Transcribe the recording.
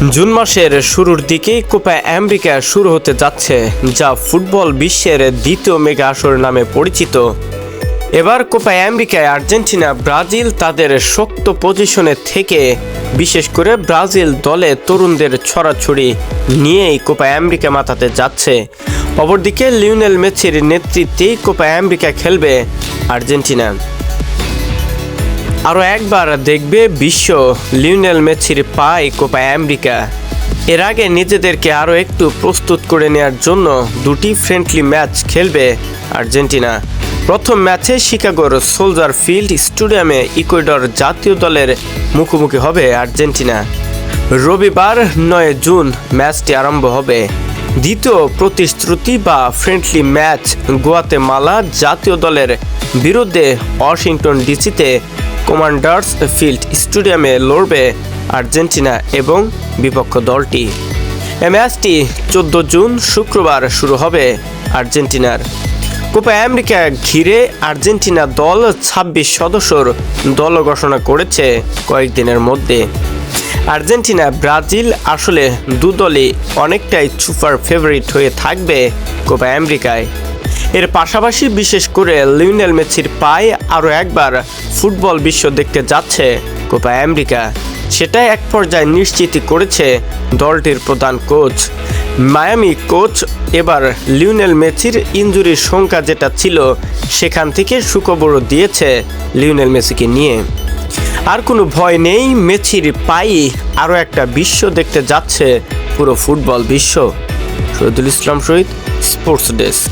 June মাসের শুরুর দিকেই কোপা আমেরিকা শুরু হতে যাচ্ছে, যা ফুটবল বিশ্বের দ্বিতীয় মেগা আসর নামে পরিচিত। এবার কোপা আমেরিকায় আর্জেন্টিনা ব্রাজিল তাদের শক্ত পজিশনে থেকে বিশেষ করে ব্রাজিল দলে তরুণদের ছড়াছড়ি নিয়েই কোপা আমেরিকা মাতাতে যাচ্ছে। অপরদিকে লিওনেল মেসির নেতৃত্বেই কোপা আমেরিকা খেলবে আর্জেন্টিনা। আরও একবার দেখবে বিশ্ব লিওনেল মেসির পায় কোপা আমেরিকা। এর আগে নিজেদেরকে আরও একটু প্রস্তুত করে নেওয়ার জন্য দুটি ফ্রেন্ডলি ম্যাচ খেলবে আর্জেন্টিনা। প্রথম ম্যাচে শিকাগোর সোলজার ফিল্ড স্টেডিয়ামে ইকুয়েডর জাতীয় দলের মুখোমুখি হবে আর্জেন্টিনা। রবিবার 9 জুন ম্যাচটি আরম্ভ হবে। দ্বিতীয় প্রতিশ্রুতি বা ফ্রেন্ডলি ম্যাচ গুয়াতেমালা জাতীয় দলের বিরুদ্ধে ওয়াশিংটন ডিসিতে কমান্ডার্স ফিল্ড স্টেডিয়ামে লড়বে আর্জেন্টিনা এবং বিপক্ষ দলটি। এই ম্যাচটি 14 জুন শুক্রবার শুরু হবে আর্জেন্টিনার। কোপা আমেরিকা ঘিরে আর্জেন্টিনা দল 26 সদস্যর দল ঘোষণা করেছে কয়েকদিনের মধ্যে। আর্জেন্টিনা ব্রাজিল আসলে দুদলই অনেকটাই সুপার ফেভারিট হয়ে থাকবে কোপা আমেরিকায়। এর পাশাপাশি বিশেষ করে লিওনেল মেসির পায়ে আরও একবার ফুটবল বিশ্ব দেখতে যাচ্ছে কোপা আমেরিকা। সেটা এক পর্যায়ে নিশ্চিত করেছে দলটির প্রধান কোচ। মায়ামি কোচ এবার লিওনেল মেসির ইনজুরির সংখ্যা যেটা ছিল সেখান থেকে সুখবরও দিয়েছে লিওনেল মেসিকে নিয়ে। আর কোনো ভয় নেই, মেসির পায়ে আরও একটা বিশ্ব দেখতে যাচ্ছে পুরো ফুটবল বিশ্ব। শহীদুল ইসলাম শহীদ, স্পোর্টস ডেস্ক।